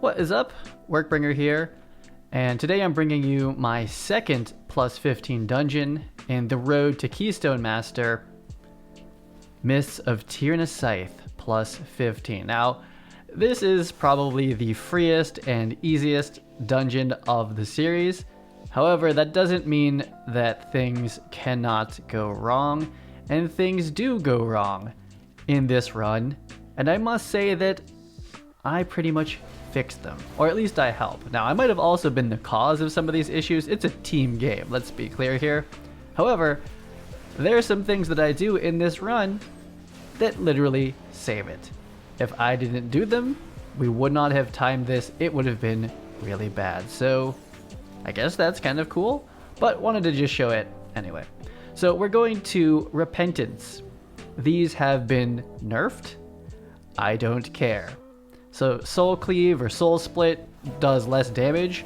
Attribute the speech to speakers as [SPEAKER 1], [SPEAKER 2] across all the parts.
[SPEAKER 1] What is up? Workbringer here, and today I'm bringing you my second plus 15 dungeon in the road to Keystone Master, Mists of Tirna Scithe plus 15. Now, this is probably the freest and easiest dungeon of the series. However, that doesn't mean that things cannot go wrong, and things do go wrong in this run, and I must say that I pretty much fixed them, or at least I help. Now, I might have also been the cause of some of these issues. It's a team game, let's be clear here. However, there are some things that I do in this run that literally save it. If I didn't do them, we would not have timed this. It would have been really bad. So I guess that's kind of cool, but wanted to just show it anyway. So we're going to Repentance. These have been nerfed. I don't care. So Soul Cleave or Soul Split does less damage.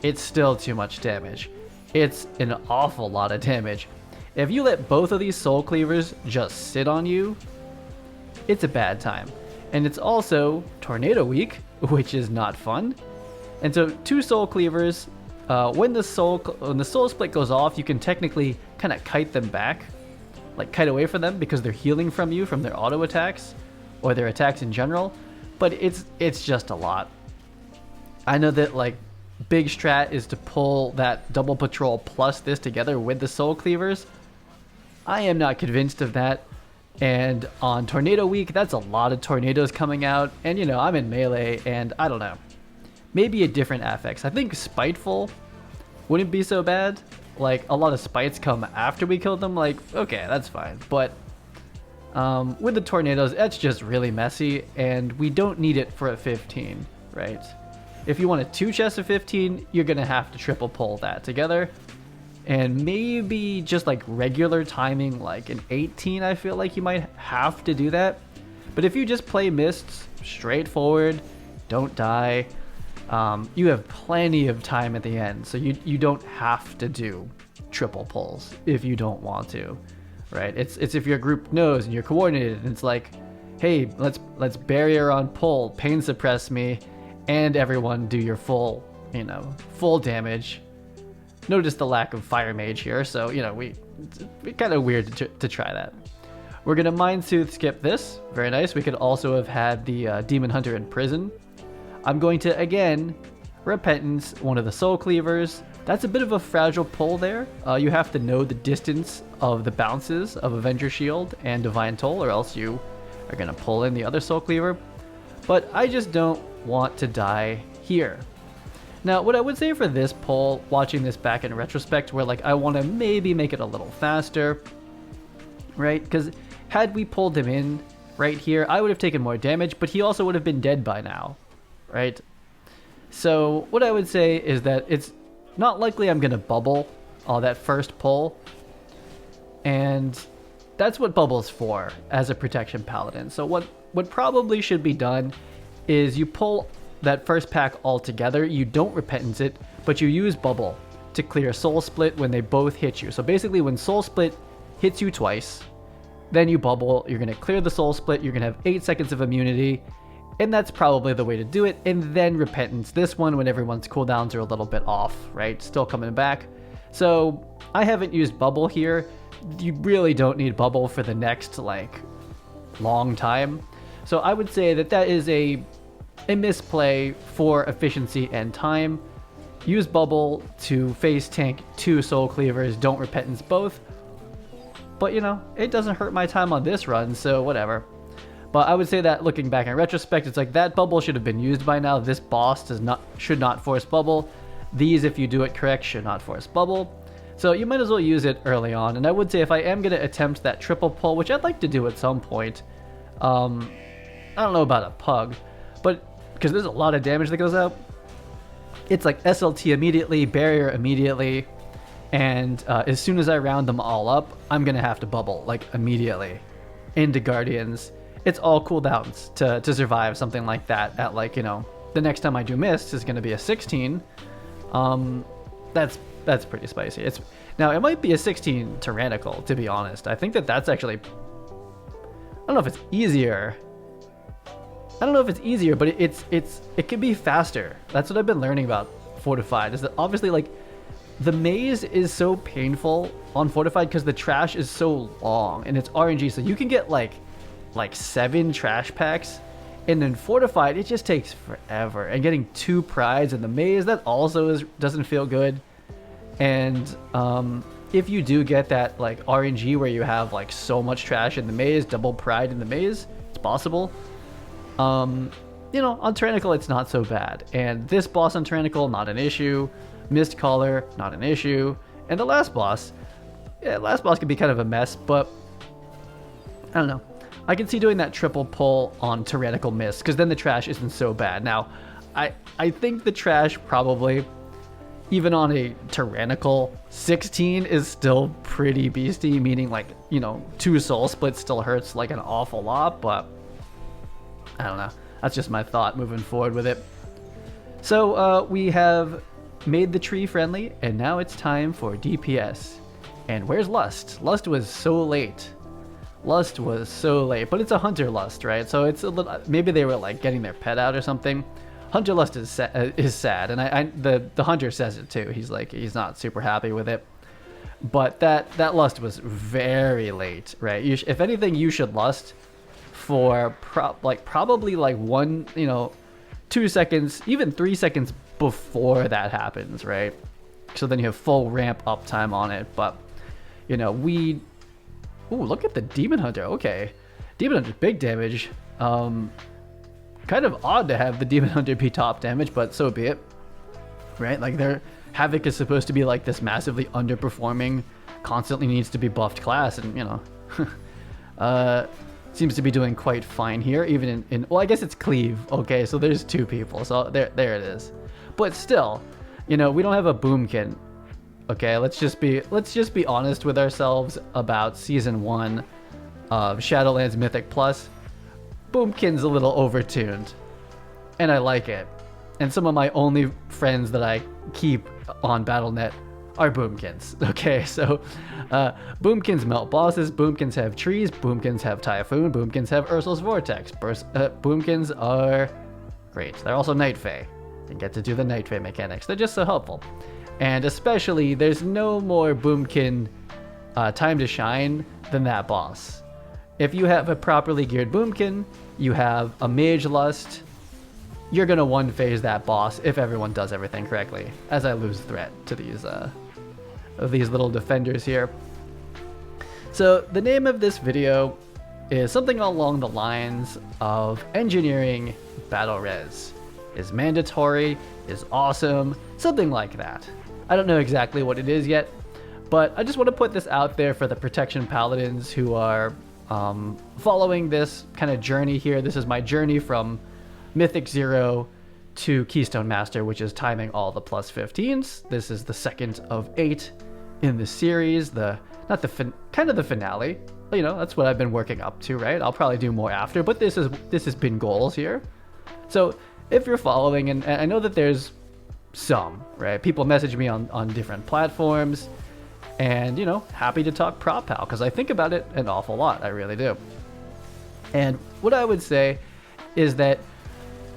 [SPEAKER 1] It's still too much damage. It's an awful lot of damage. If you let both of these Soul Cleavers just sit on you, it's a bad time. And it's also Tornado Weak, which is not fun. And so two Soul Cleavers, when the Soul Split goes off, you can technically kind of kite them back, like kite away from them because they're healing from you from their auto attacks or their attacks in general. But it's just a lot. I know that like big strat is to pull that double patrol plus this together with the Soul Cleavers. I am not convinced of that. And on Tornado Week, that's a lot of tornadoes coming out. And you know, I'm in melee and I don't know. Maybe a different affix. I think Spiteful wouldn't be so bad. Like a lot of spites come after we kill them. Like, okay, that's fine. But with the tornadoes, that's just really messy, and we don't need it for a 15, right? If you want a 2 chest of 15, you're gonna have to triple pull that together, and maybe just like regular timing, like an 18, I feel like you might have to do that. But if you just play Mists straightforward, don't die, you have plenty of time at the end, so you don't have to do triple pulls if you don't want to. Right, it's if your group knows and you're coordinated, and it's like, hey, let's barrier on pull, pain suppress me, and everyone do your full damage. Notice the lack of fire mage here, so we kind of weird to try that. We're gonna Mind Soothe skip this, very nice. We could also have had the Demon Hunter in prison. I'm going to again Repentance, one of the Soul Cleavers. That's a bit of a fragile pull there. You have to know the distance of the bounces of Avenger Shield and Divine Toll, or else you are going to pull in the other Soul Cleaver. But I just don't want to die here. Now, what I would say for this pull, watching this back in retrospect, where like I want to maybe make it a little faster, right? Because had we pulled him in right here, I would have taken more damage, but he also would have been dead by now, right? So what I would say is that it's not likely I'm going to bubble that first pull. And that's what bubble's for as a Protection Paladin. So what probably should be done is you pull that first pack all together. You don't Repentance it, but you use bubble to clear Soul Split when they both hit you. So basically when Soul Split hits you twice, then you bubble. You're going to clear the Soul Split. You're going to have 8 seconds of immunity. And that's probably the way to do it. And then Repentance this one when everyone's cooldowns are a little bit off, right? Still coming back. So I haven't used bubble here. You really don't need bubble for the next like long time. So I would say that is a misplay for efficiency and time. Use bubble to face tank 2 Soul Cleavers. Don't Repentance both. But it doesn't hurt my time on this run, so whatever. But I would say that looking back in retrospect, it's like that bubble should have been used by now. This boss should not force bubble. These, if you do it correct, should not force bubble. So you might as well use it early on. And I would say if I am going to attempt that triple pull, which I'd like to do at some point, I don't know about a pug, but because there's a lot of damage that goes out, it's like SLT immediately, barrier immediately, and as soon as I round them all up, I'm going to have to bubble like immediately into Guardians. It's all cooldowns to survive something like that at like, the next time I do Mist is going to be a 16. That's pretty spicy. Now it might be a 16 Tyrannical, to be honest. I think that's actually, I don't know if it's easier. I don't know if it's easier, but it can be faster. That's what I've been learning about Fortified, is that obviously like the maze is so painful on Fortified because the trash is so long and it's RNG, so you can get like 7 trash packs, and then Fortified it just takes forever. And getting 2 prides in the maze, that also doesn't feel good. And if you do get that like RNG where you have like so much trash in the maze, double pride in the maze, it's possible. You know, on Tyrannical it's not so bad, and this boss on Tyrannical, not an issue. Mist Caller, not an issue. And the last boss, yeah, last boss can be kind of a mess, but I don't know. I can see doing that triple pull on Tyrannical Mist, because then the trash isn't so bad. Now, I think the trash probably, even on a Tyrannical 16, is still pretty beastie, meaning like, you know, 2 soul splits still hurts like an awful lot, but I don't know. That's just my thought moving forward with it. So we have made the tree friendly, and now it's time for DPS. And where's Lust? Lust was so late. Lust was so late, but it's a Hunter Lust, right? So it's a little, maybe they were like getting their pet out or something. Hunter Lust is sad, and the Hunter says it too. He's like, he's not super happy with it. But that Lust was very late, right? If anything, you should Lust for probably like 1, you know, 2 seconds, even 3 seconds before that happens, right? So then you have full ramp up time on it. But you know, ooh, look at the Demon Hunter. Okay, Demon Hunter big damage. Kind of odd to have the Demon Hunter be top damage, but so be it, right? Like their Havoc is supposed to be like this massively underperforming, constantly needs to be buffed class, and you know, seems to be doing quite fine here, even in well, I guess it's Cleave. Okay, so there's 2 people, so there it is. But still, you know, we don't have a Boomkin. Okay, let's just be honest with ourselves about Season 1 of Shadowlands Mythic Plus. Boomkin's a little overtuned, and I like it. And some of my only friends that I keep on Battle.net are Boomkins. Okay, so Boomkins melt bosses, Boomkins have trees, Boomkins have Typhoon, Boomkins have Ursul's Vortex. Boomkins are great. They're also Night Fae. They get to do the Night Fae mechanics. They're just so helpful. And especially, there's no more Boomkin time to shine than that boss. If you have a properly geared Boomkin, you have a Mage Lust, you're gonna one phase that boss if everyone does everything correctly. As I lose threat to these little defenders here. So the name of this video is something along the lines of engineering Battle Rez. Is mandatory, is awesome, something like that. I don't know exactly what it is yet, but I just want to put this out there for the Protection Paladins who are following this kind of journey here. This is my journey from Mythic 0 to Keystone Master, which is timing all the plus 15s. This is the second of 8 in the series, kind of the finale. You know, that's what I've been working up to, right? I'll probably do more after, but this has been goals here. So if you're following, and I know that there's some, right? People message me on different platforms, and you know, happy to talk Prop Pal because I think about it an awful lot. I really do. And what I would say is that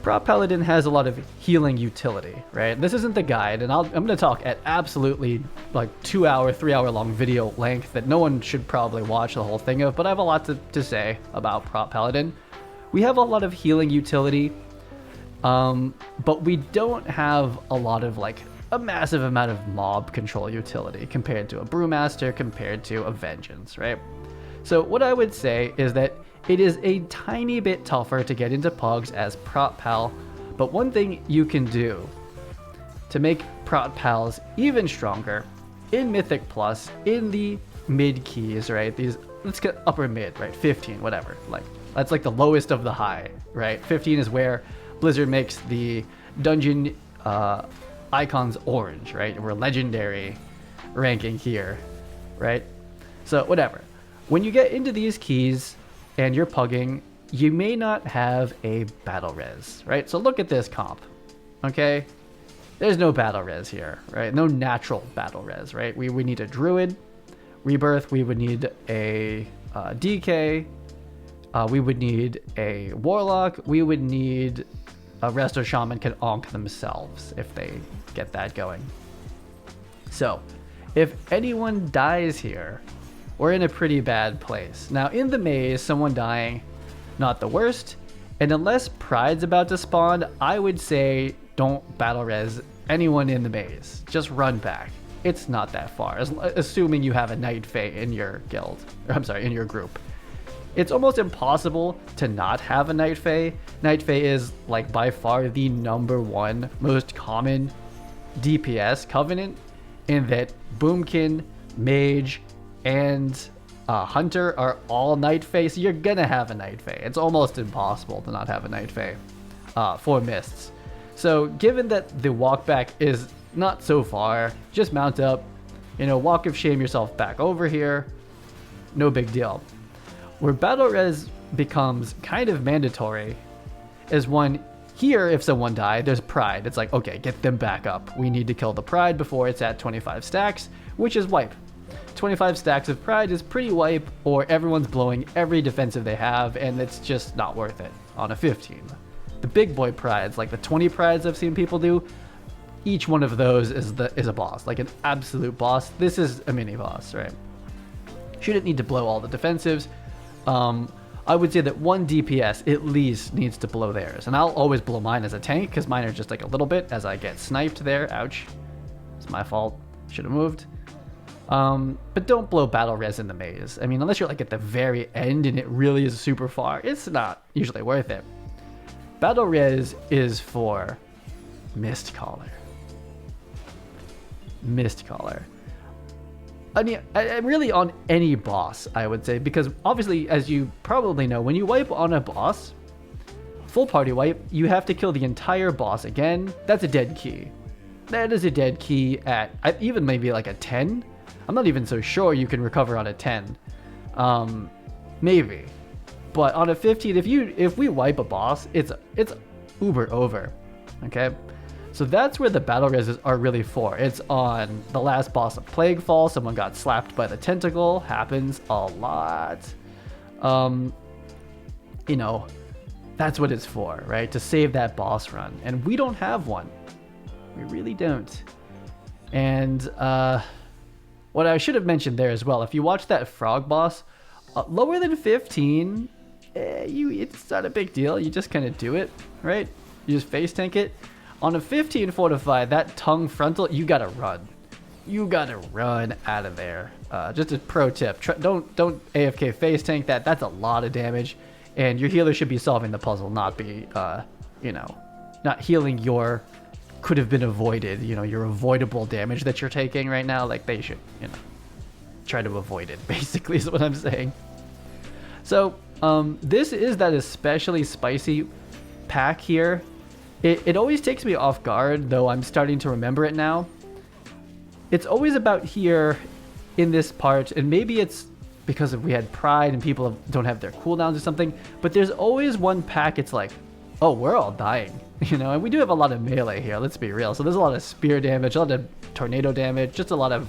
[SPEAKER 1] Prop Paladin has a lot of healing utility, right? This isn't the guide, and I'm going to talk at absolutely like 2 hour, 3 hour long video length that no one should probably watch the whole thing of, but I have a lot to say about Prop Paladin. We have a lot of healing utility, but we don't have a lot of like a massive amount of mob control utility compared to a Brewmaster, compared to a Vengeance, right? So what I would say is that it is a tiny bit tougher to get into Pugs as Prop Pal, but one thing you can do to make Prop Pals even stronger in Mythic Plus, in the mid keys, right? These, let's get upper mid, right? 15, whatever. Like that's like the lowest of the high, right? 15 is where Blizzard makes the dungeon icons orange, right? We're legendary ranking here, right? So whatever. When you get into these keys and you're pugging, you may not have a Battle Rez, right? So look at this comp, okay? There's no Battle Rez here, right? No natural Battle Rez, right? We would need a Druid. Rebirth, we would need a DK. We would need a Warlock. We would need a Resto Shaman can onk themselves if they get that going. So, if anyone dies here, we're in a pretty bad place. Now, in the maze, someone dying, not the worst. And unless Pride's about to spawn, I would say don't Battle Rez anyone in the maze. Just run back. It's not that far, assuming you have a Night Fae in your guild. Or, I'm sorry, in your group. It's almost impossible to not have a Night Fae. Night Fae is like by far the #1 most common DPS covenant, in that Boomkin, Mage, and Hunter are all Night Fae, so you're gonna have a Night Fae. It's almost impossible to not have a Night Fae for Mists. So given that the walk back is not so far, just mount up, walk of shame yourself back over here, no big deal. Where Battle Rez becomes kind of mandatory is when here, if someone died, there's Pride. It's like, okay, get them back up. We need to kill the Pride before it's at 25 stacks, which is wipe. 25 stacks of Pride is pretty wipe, or everyone's blowing every defensive they have, and it's just not worth it on a 15. The big boy Prides, like the 20 Prides I've seen people do, each one of those is a boss, like an absolute boss. This is a mini boss, right? Shouldn't need to blow all the defensives. I would say that one DPS at least needs to blow theirs, and I'll always blow mine as a tank because mine are just like a little bit as I get sniped there. Ouch. It's my fault. Should have moved. But don't blow Battle Rez in the maze. I mean, unless you're like at the very end and it really is super far, it's not usually worth it. Battle Rez is for Mistcaller. Mistcaller. I mean, really on any boss, I would say, because obviously, as you probably know, when you wipe on a boss, full party wipe, you have to kill the entire boss again. That's a dead key. That is a dead key at even maybe like a 10. I'm not even so sure you can recover on a 10. Maybe. But on a 15, if we wipe a boss, it's uber over. Okay? So that's where the Battle Rezes are really for. It's on the last boss of Plaguefall. Someone got slapped by the tentacle. Happens a lot. That's what it's for, right? To save that boss run. And we don't have one. We really don't. And what I should have mentioned there as well, if you watch that frog boss, lower than 15, it's not a big deal. You just kind of do it, right? You just face tank it. On a 15 fortified, that tongue frontal, you gotta run. You gotta run out of there. Just a pro tip: don't AFK face tank that. That's a lot of damage, and your healer should be solving the puzzle, not be, not healing your could have been avoided. Your avoidable damage that you're taking right now. Like they should, try to avoid it. Basically, is what I'm saying. So this is that especially spicy pack here. It always takes me off guard, though I'm starting to remember it now. It's always about here in this part, and maybe it's because we had Pride and people don't have their cooldowns or something, but there's always one pack it's like, oh, we're all dying, and we do have a lot of melee here, let's be real. So there's a lot of spear damage, a lot of tornado damage, just a lot of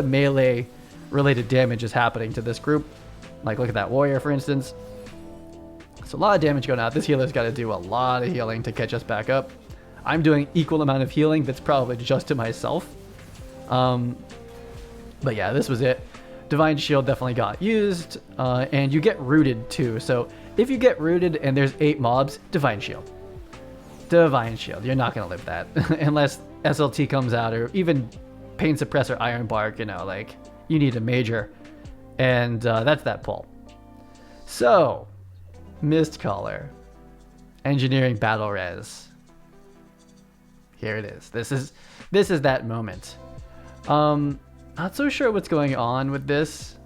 [SPEAKER 1] melee related damage is happening to this group. Like, look at that warrior, for instance. So a lot of damage going out. This healer's got to do a lot of healing to catch us back up. I'm doing equal amount of healing. That's probably just to myself. But yeah, this was it. Divine Shield definitely got used. And you get rooted too. So if you get rooted and there's 8 mobs, Divine Shield. Divine Shield. You're not going to live that. Unless SLT comes out, or even Pain Suppressor Iron Bark, you need a major. And that's that pull. So Mistcaller, engineering Battle Rez. Here it is. This is that moment. Not so sure what's going on with this.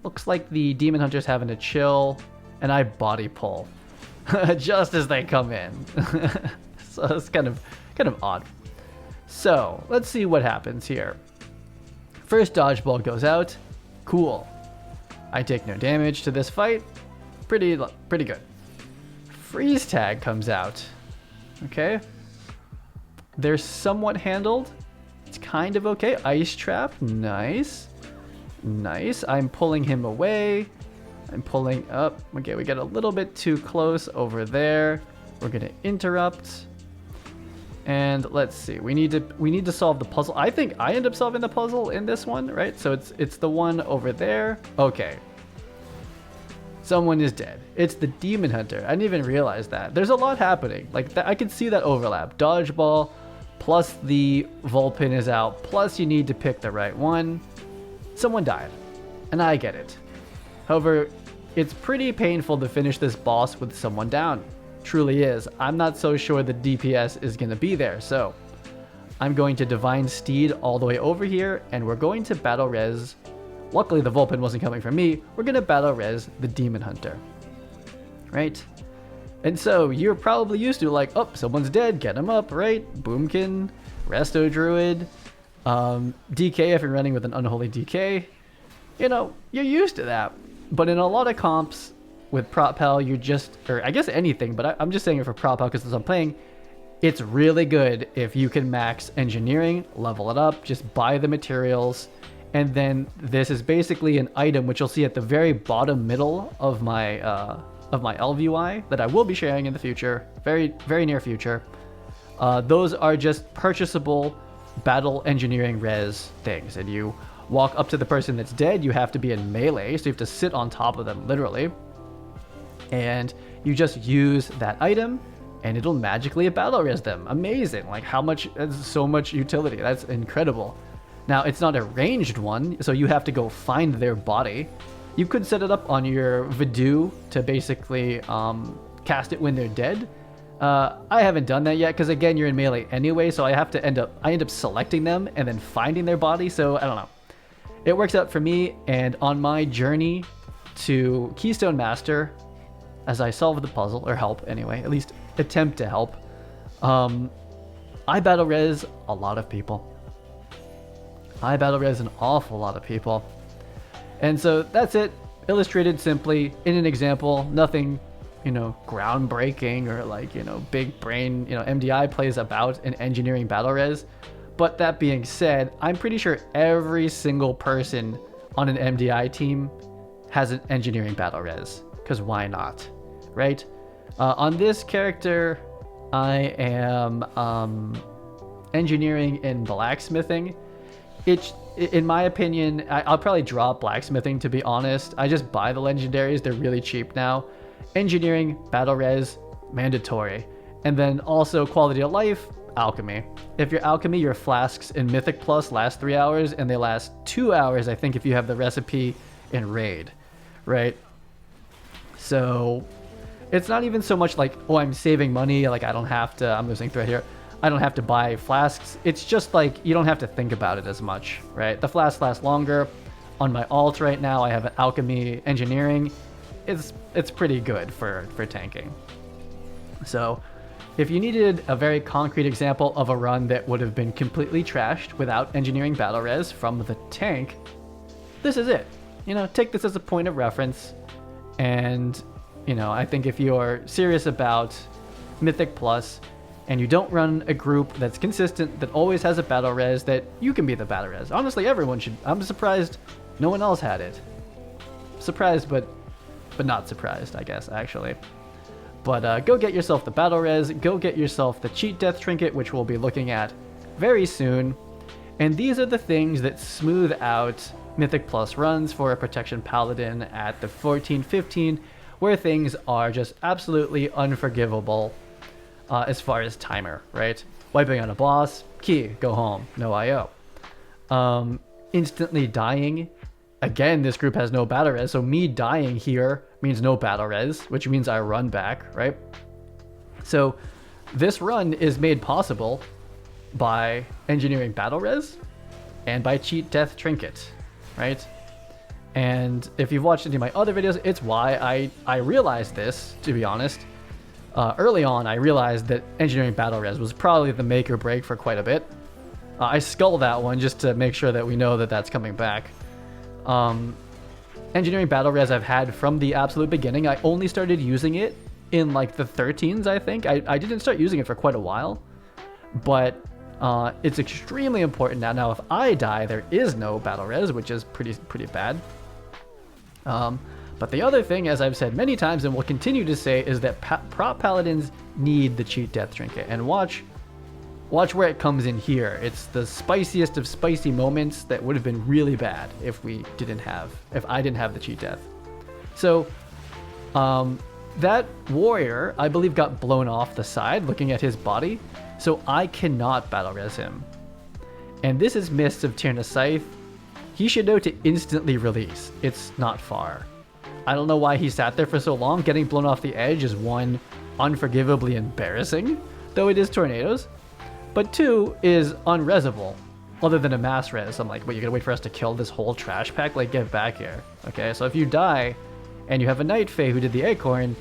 [SPEAKER 1] Looks like the Demon Hunter's having a chill, and I body pull just as they come in. So it's kind of odd. So let's see what happens here. First dodgeball goes out. Cool. I take no damage to this fight. Pretty good. Freeze tag comes out. Okay. They're somewhat handled. It's kind of okay. Ice trap. Nice. I'm pulling him away. I'm pulling up. Okay, we get a little bit too close over there. We're gonna interrupt. And let's see. We need to solve the puzzle. I think I end up solving the puzzle in this one, right? So it's the one over there. Okay. Someone is dead. It's the Demon Hunter. I didn't even realize that. There's a lot happening. Like I can see that overlap. Dodgeball, plus the Vulpin is out, plus you need to pick the right one. Someone died, and I get it. However, it's pretty painful to finish this boss with someone down. Truly is. I'm not so sure the DPS is going to be there, so I'm going to Divine Steed all the way over here, and we're going to Battle Rez. Luckily, the Vulpin wasn't coming from me. We're going to Battle Rez the Demon Hunter. Right? And so, you're probably used to like, oh, someone's dead, get him up, right? Boomkin, Resto Druid, DK if you're running with an Unholy DK. You know, you're used to that. But in a lot of comps with Prot Pal, you're just, or I guess anything, but I'm just saying it for Prot Pal because as I'm playing, it's really good if you can max engineering, level it up, just buy the materials. And then this is basically an item which you'll see at the very bottom middle of my ElvUI that I will be sharing in the future, very near future. Those are just purchasable battle engineering res things, and you walk up to the person that's dead. You have to be in melee, so you have to sit on top of them literally, and you just use that item, and it'll magically battle res them. Amazing! Like how much? That's so much utility. That's incredible. Now, it's not a ranged one, so you have to go find their body. You could set it up on your Vidu to basically cast it when they're dead. I haven't done that yet, because again, you're in melee anyway, so I end up selecting them and then finding their body, so I don't know. It works out for me, and on my journey to Keystone Master, as I solve the puzzle, or help anyway, at least attempt to help, I battle res a lot of people. I battle res an awful lot of people. And so that's it, illustrated simply in an example, nothing, you know, groundbreaking or like, you know, big brain, you know, MDI plays about an engineering battle res. But that being said, I'm pretty sure every single person on an MDI team has an engineering battle res, because why not, right? On this character, I am engineering and blacksmithing. In my opinion, I'll probably drop blacksmithing, to be honest. I just buy the legendaries. They're really cheap now. Engineering, battle res, mandatory. And then also quality of life, alchemy. If you're alchemy, your flasks in Mythic Plus last 3 hours, and they last 2 hours, I think, if you have the recipe in Raid, right? So it's not even so much like, oh, I'm saving money, like I don't have to, I'm losing thread here. I don't have to buy flasks. It's just like you don't have to think about it as much, right? The flasks last longer. On my alt right now, I have an alchemy engineering. It's pretty good for tanking. So if you needed a very concrete example of a run that would have been completely trashed without engineering battle res from the tank, this is it. You know, take this as a point of reference. And, you know, I think if you're serious about Mythic Plus, and you don't run a group that's consistent, that always has a battle res, that you can be the battle res. Honestly, everyone should. I'm surprised no one else had it. Surprised, but not surprised, I guess, actually. But go get yourself the battle res, go get yourself the cheat death trinket, which we'll be looking at very soon. And these are the things that smooth out Mythic Plus runs for a Protection Paladin at the 14-15, where things are just absolutely unforgivable. As far as timer, right? Wiping out a boss, key, go home, no IO. Instantly dying. Again, this group has no battle res, so me dying here means no battle res, which means I run back, right? So this run is made possible by engineering battle res and by cheat death trinket, right? And if you've watched any of my other videos, it's why I realized this, to be honest. Early on, I realized that engineering battle res was probably the make or break for quite a bit. I skull that one just to make sure that we know that that's coming back. Engineering battle res I've had from the absolute beginning. I only started using it in like the 13s, I think. I didn't start using it for quite a while, but it's extremely important now. Now, if I die, there is no battle res, which is pretty bad. But the other thing, as I've said many times and will continue to say, is that prop paladins need the cheat death trinket. And watch where it comes in here. It's the spiciest of spicy moments that would have been really bad if I didn't have the cheat death. So that warrior, I believe, got blown off the side looking at his body. So I cannot battle res him. And this is Mists of Tirna Scithe. He should know to instantly release. It's not far. I don't know why he sat there for so long. Getting blown off the edge is, one, unforgivably embarrassing, though it is tornadoes. But two, is unresable, other than a mass res. I'm like, wait, you're gonna wait for us to kill this whole trash pack? Like, get back here. Okay, so if you die, and you have a Night Fae who did the Acorn,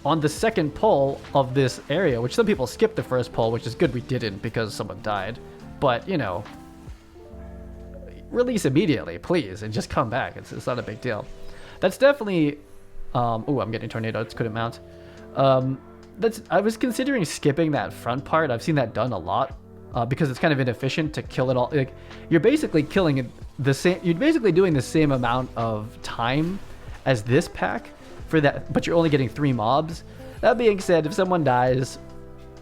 [SPEAKER 1] on the second pull of this area, which some people skipped the first pull, which is good we didn't because someone died. But, you know, release immediately, please, and just come back. It's not a big deal. That's definitely... oh, I'm getting tornado. It's couldn't mount. I was considering skipping that front part. I've seen that done a lot because it's kind of inefficient to kill it all. Like, you're basically killing the same... You're basically doing the same amount of time as this pack for that, but you're only getting 3 mobs. That being said, if someone dies,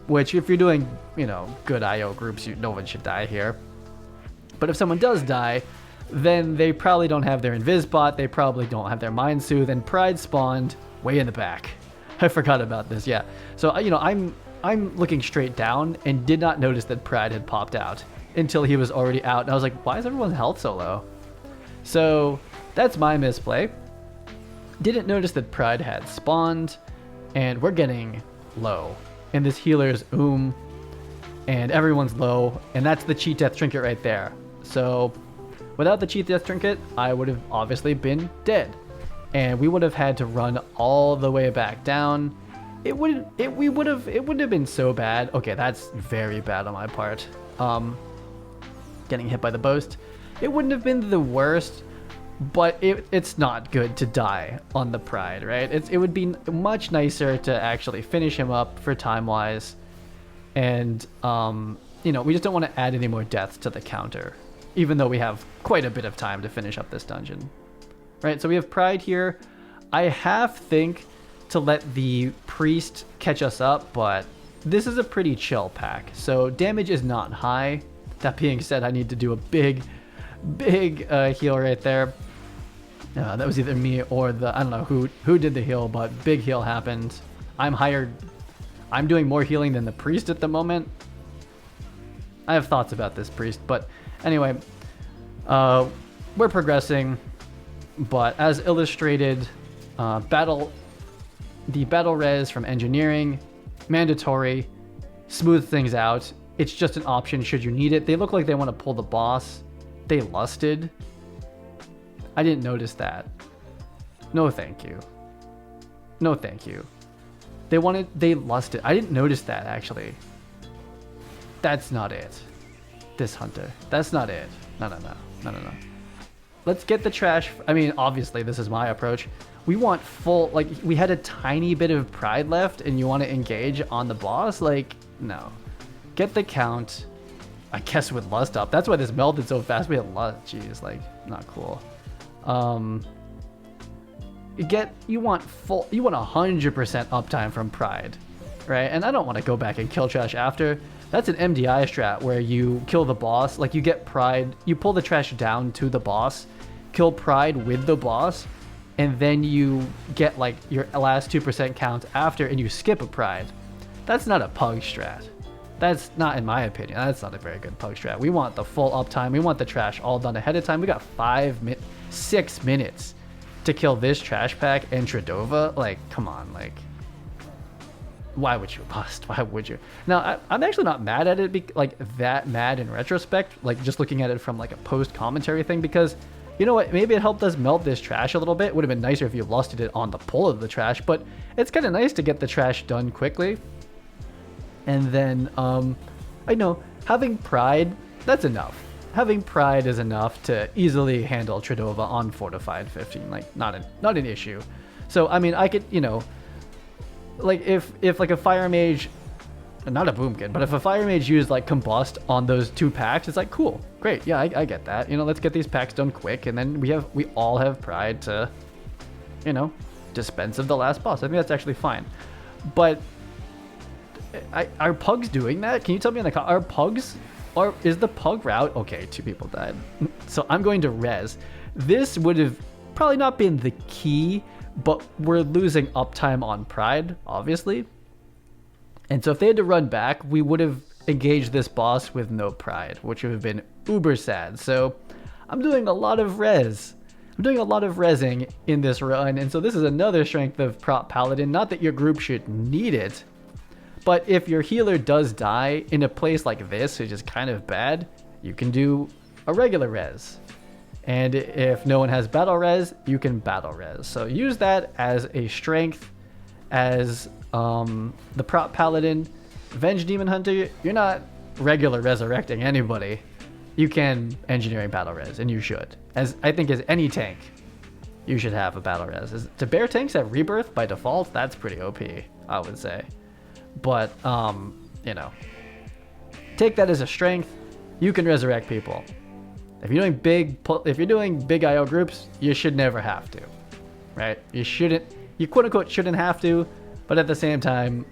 [SPEAKER 1] which if you're doing, you know, good IO groups, no one should die here. But if someone does die, then they probably don't have their Invis bot, they probably don't have their Mind Soothe, and Pride spawned way in the back. I forgot about this, yeah. So, you know, I'm looking straight down and did not notice that Pride had popped out until he was already out. And I was like, why is everyone's health so low? So that's my misplay. Didn't notice that Pride had spawned, and we're getting low. And this healer's and everyone's low, and that's the cheat death trinket right there. So without the cheat death trinket, I would have obviously been dead. And we would have had to run all the way back down. It wouldn't have been so bad. Okay, that's very bad on my part. Getting hit by the boast. It wouldn't have been the worst, but it's not good to die on the Pride, right? It would be much nicer to actually finish him up for time-wise. And, you know, we just don't want to add any more deaths to the counter, even though we have quite a bit of time to finish up this dungeon. Right, so we have Pride here. I half think to let the Priest catch us up, but this is a pretty chill pack. So damage is not high. That being said, I need to do a big heal right there. That was either me or I don't know who did the heal, but big heal happened. I'm doing more healing than the Priest at the moment. I have thoughts about this Priest, but anyway, we're progressing. But as illustrated, the Battle Rez from engineering, mandatory, smooth things out. It's just an option should you need it. They look like they want to pull the boss. They lusted. I didn't notice that. No thank you. No thank you. They lusted. I didn't notice that, actually. That's not it. This hunter. That's not it. No. Let's get the trash. I mean, obviously, this is my approach. We want full, like, we had a tiny bit of Pride left, and you want to engage on the boss? Like, no. Get the count, I guess, with Lust up. That's why this melted so fast. We had Lust. Jeez, like, not cool. You want 100% uptime from Pride, right? And I don't want to go back and kill trash after. That's an MDI strat where you kill the boss, like you get Pride, you pull the trash down to the boss, kill Pride with the boss, and then you get like your last 2% count after and you skip a Pride. That's not a pug strat. That's not, in my opinion, that's not a very good pug strat. We want the full uptime, we want the trash all done ahead of time. We got 6 minutes to kill this trash pack and Tradova. Like, come on, like, why would you bust? Why would you? Now, I'm actually not mad at it, like that mad in retrospect, like just looking at it from like a post commentary thing, because you know what, maybe it helped us melt this trash a little bit. It would have been nicer if you lusted it on the pull of the trash, but it's kind of nice to get the trash done quickly. And then, I know, having Pride, that's enough. Having Pride is enough to easily handle Tradova on Fortified 15, like not an issue. So, I mean, I could, you know, like if like a Fire Mage, not a Boomkin, but if a Fire Mage used like Combust on those 2 packs, it's like, cool, great, yeah, I get that. You know, let's get these packs done quick, and then we all have Pride to you know, dispense of the last boss. I think that's actually fine. But are pugs doing that? Can you tell me in the are pugs, or is the pug route? Okay, 2 people died. So I'm going to res. This would have probably not been the key, but we're losing uptime on Pride, obviously. And so if they had to run back, we would have engaged this boss with no Pride, which would have been uber sad. So I'm doing a lot of res. I'm doing a lot of resing in this run, and so this is another strength of Prot Paladin. Not that your group should need it, but if your healer does die in a place like this, which is kind of bad, you can do a regular res. And if no one has Battle Rez, you can Battle Rez. So use that as a strength, as the Prot Paladin. Venge Demon Hunter, you're not regular resurrecting anybody. You can Engineering Battle Rez, and you should. As I think as any tank, you should have a Battle Rez. To bear tanks at Rebirth by default, that's pretty OP, I would say. But, you know, take that as a strength. You can resurrect people. If you're doing big IO groups, you should never have to, right? You quote unquote shouldn't have to, but at the same time,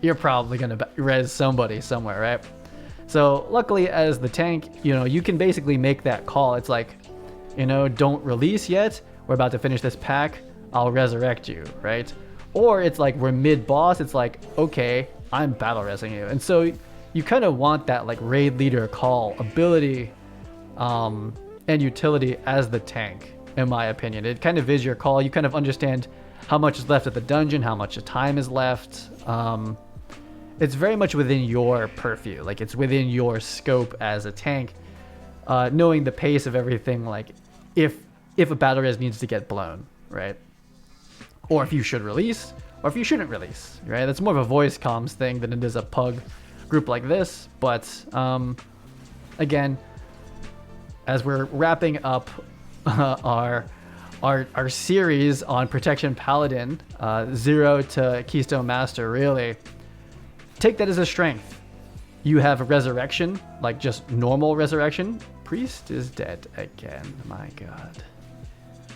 [SPEAKER 1] you're probably going to res somebody somewhere, right? So luckily as the tank, you know, you can basically make that call. It's like, you know, don't release yet. We're about to finish this pack. I'll resurrect you, right? Or it's like we're mid boss. It's like, okay, I'm battle resing you. And so you kind of want that like raid leader call ability and utility as the tank, in my opinion. It kind of is your call. You kind of understand how much is left at the dungeon, how much time is left. It's very much within your purview. Like it's within your scope as a tank, knowing the pace of everything. Like if a battle res needs to get blown, right? Or if you should release, or if you shouldn't release, right? That's more of a voice comms thing than it is a pug group like this. But again, as we're wrapping up our series on Protection Paladin, 0 to Keystone Master, really, take that as a strength. You have a resurrection, like just normal resurrection. Priest is dead again, my god.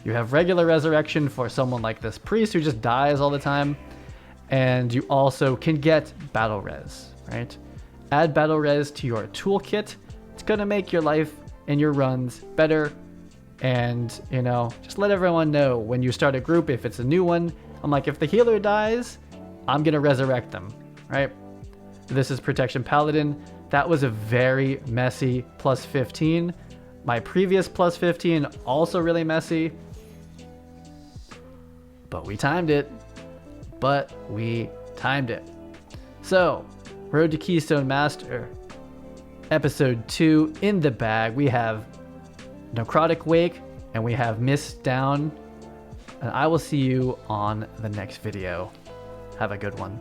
[SPEAKER 1] You have regular resurrection for someone like this priest who just dies all the time. And you also can get battle res, right? Add battle res to your toolkit. It's gonna make your life and your runs better. And, you know, just let everyone know when you start a group, if it's a new one, I'm like, if the healer dies, I'm gonna resurrect them, right? This is Protection Paladin. That was a very messy plus 15. My previous plus 15, also really messy. But we timed it. So, Road to Keystone Master, episode 2 in the bag. We have Necrotic Wake and we have Mist down. And I will see you on the next video. Have a good one.